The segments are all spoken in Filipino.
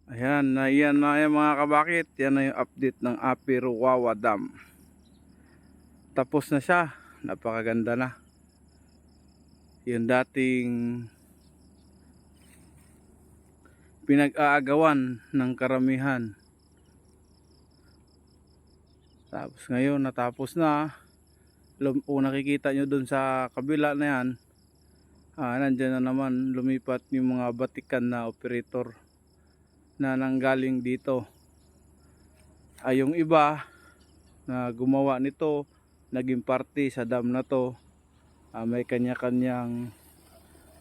Ayan, yan na yan mga kabakit. Yan na yung update ng Apiruwawa Dam. Tapos na siya. Napakaganda na. Yung dating pinag-aagawan ng karamihan. Tapos ngayon natapos na. Kung nakikita nyo dun sa kabila na yan, nandyan na naman lumipat yung mga batikan na operator na nanggaling dito. Yung iba na gumawa nito, naging parte sa dam na to, may kanya-kanyang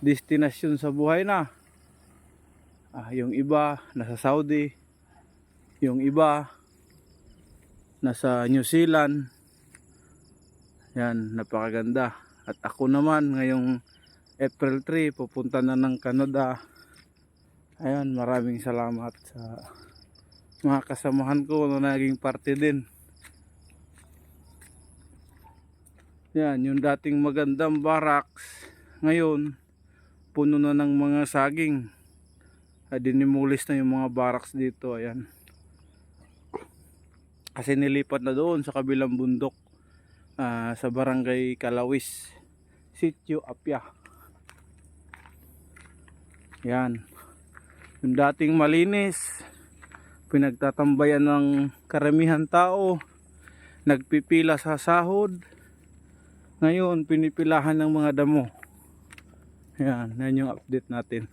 destinasyon sa buhay na. Yung iba nasa Saudi, yung iba nasa New Zealand. Yan, napakaganda. At ako naman ngayong April 3 pupunta na ng Canada. Ayan, maraming salamat sa mga kasamahan ko na naging parte din. Yan, yung dating magandang barracks, ngayon puno na ng mga saging. Dinimulis na yung mga barracks dito. Ayan, kasi nilipat na doon sa kabilang bundok, sa barangay Kalawis, Sitio Apia. Yan, yung dating malinis, pinagtatambayan ng karamihan tao, nagpipila sa sahod, ngayon pinipilahan ng mga damo. Yan, yan yung update natin.